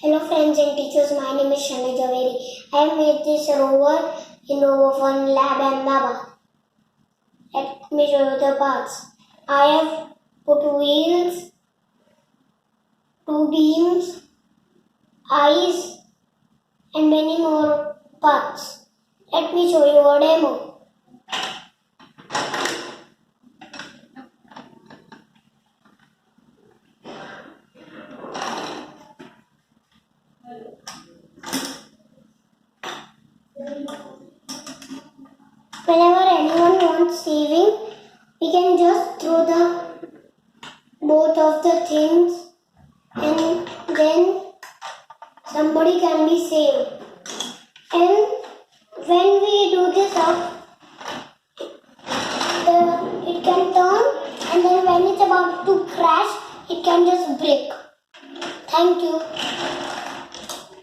Hello friends and teachers, my name is Shanay Jhaveri. I have made this rover in Robofun Lab Ahmedabad. Let me show you the parts. I have put wheels, two beams, eyes and many more parts. Let me show you a demo. Whenever anyone wants saving, we can just throw both of the things and then somebody can be saved. And when we do this up, it can turn, and then when it's about to crash, it can just break. Thank you.